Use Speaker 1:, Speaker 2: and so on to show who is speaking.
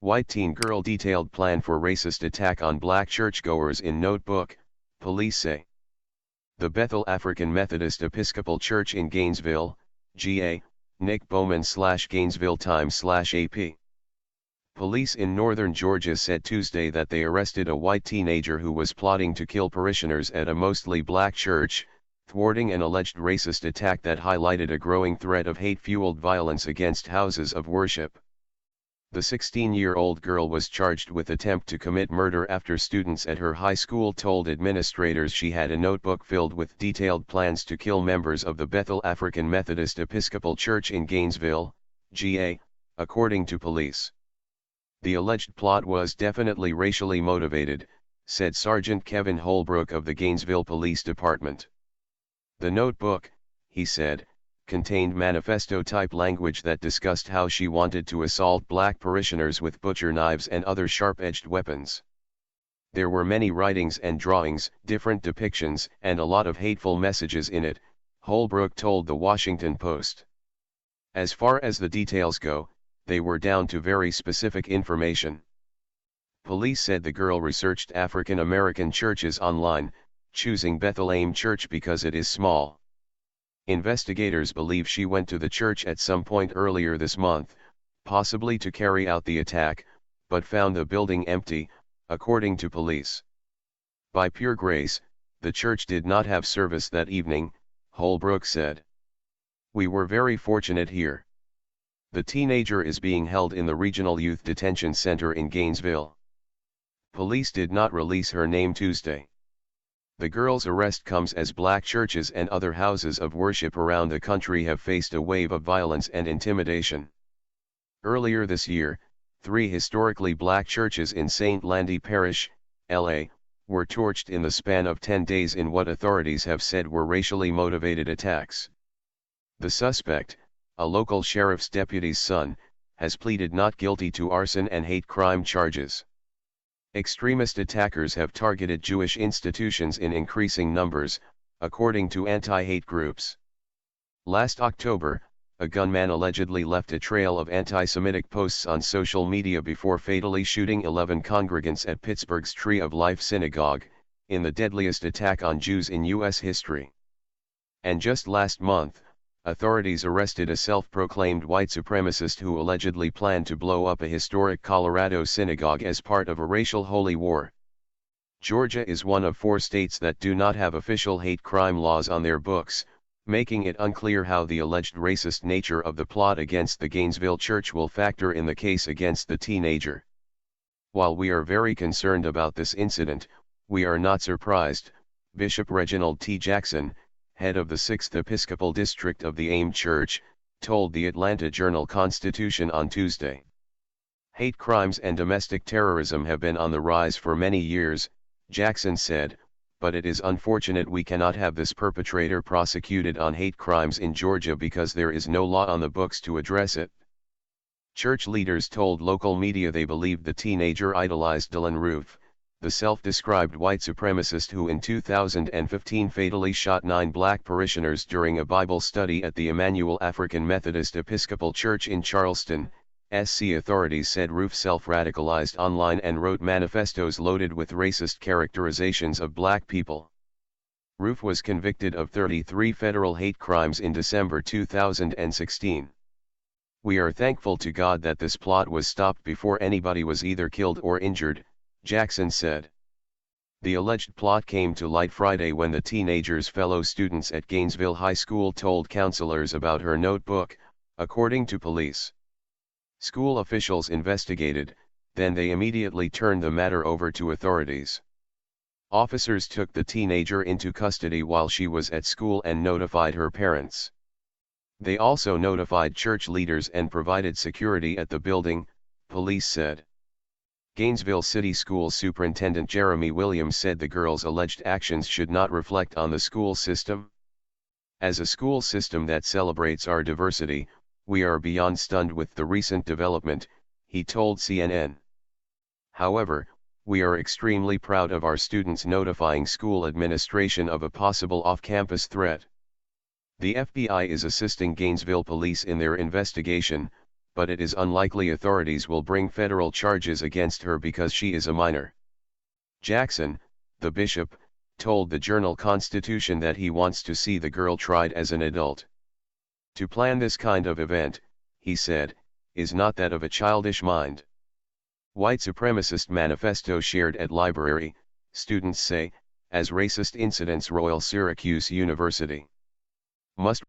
Speaker 1: White teen girl detailed plan for racist attack on black churchgoers in notebook, police say. The Bethel African Methodist Episcopal Church in Gainesville, GA, Nick Bowman /Gainesville Times/AP. Police in northern Georgia said Tuesday that they arrested a white teenager who was plotting to kill parishioners at a mostly black church, thwarting an alleged racist attack that highlighted a growing threat of hate-fueled violence against houses of worship. The 16-year-old girl was charged with attempt to commit murder after students at her high school told administrators she had a notebook filled with detailed plans to kill members of the Bethel African Methodist Episcopal Church in Gainesville, GA, according to police. The alleged plot was definitely racially motivated, said Sergeant Kevin Holbrook of the Gainesville Police Department. The notebook, he said, contained manifesto-type language that discussed how she wanted to assault black parishioners with butcher knives and other sharp-edged weapons. There were many writings and drawings, different depictions, and a lot of hateful messages in it, Holbrook told the Washington Post. As far as the details go, they were down to very specific information. Police said the girl researched African American churches online, choosing Bethel AIM Church because it is small. Investigators believe she went to the church at some point earlier this month, possibly to carry out the attack, but found the building empty, according to police. By pure grace, the church did not have service that evening, Holbrook said. We were very fortunate here. The teenager is being held in the Regional Youth Detention Center in Gainesville. Police did not release her name Tuesday. The girl's arrest comes as black churches and other houses of worship around the country have faced a wave of violence and intimidation. Earlier this year, 3 historically black churches in St. Landy Parish, LA, were torched in the span of 10 days in what authorities have said were racially motivated attacks. The suspect, a local sheriff's deputy's son, has pleaded not guilty to arson and hate crime charges. Extremist attackers have targeted Jewish institutions in increasing numbers, according to anti-hate groups. Last October, a gunman allegedly left a trail of anti-Semitic posts on social media before fatally shooting 11 congregants at Pittsburgh's Tree of Life Synagogue, in the deadliest attack on Jews in U.S. history. And just last month, authorities arrested a self-proclaimed white supremacist who allegedly planned to blow up a historic Colorado synagogue as part of a racial holy war. Georgia is one of 4 states that do not have official hate crime laws on their books, making it unclear how the alleged racist nature of the plot against the Gainesville church will factor in the case against the teenager. While we are very concerned about this incident, we are not surprised, Bishop Reginald T. Jackson, head of the 6th Episcopal District of the AIM Church, told the Atlanta Journal-Constitution on Tuesday. Hate crimes and domestic terrorism have been on the rise for many years, Jackson said, but it is unfortunate we cannot have this perpetrator prosecuted on hate crimes in Georgia because there is no law on the books to address it. Church leaders told local media they believed the teenager idolized Dylan Roof, the self-described white supremacist who in 2015 fatally shot 9 black parishioners during a Bible study at the Emmanuel African Methodist Episcopal Church in Charleston, SC. Authorities said Roof self-radicalized online and wrote manifestos loaded with racist characterizations of black people. Roof was convicted of 33 federal hate crimes in December 2016. We are thankful to God that this plot was stopped before anybody was either killed or injured, Jackson said. The alleged plot came to light Friday when the teenager's fellow students at Gainesville High School told counselors about her notebook, according to police. School officials investigated, then they immediately turned the matter over to authorities. Officers took the teenager into custody while she was at school and notified her parents. They also notified church leaders and provided security at the building, police said. Gainesville City School Superintendent Jeremy Williams said the girl's alleged actions should not reflect on the school system. As a school system that celebrates our diversity, we are beyond stunned with the recent development, he told CNN. However, we are extremely proud of our students notifying school administration of a possible off-campus threat. The FBI is assisting Gainesville police in their investigation, but it is unlikely authorities will bring federal charges against her because she is a minor. Jackson, the bishop, told the Journal-Constitution that he wants to see the girl tried as an adult. To plan this kind of event, he said, is not that of a childish mind. White supremacist manifesto shared at library, students say, as racist incidents Royal Syracuse University. Must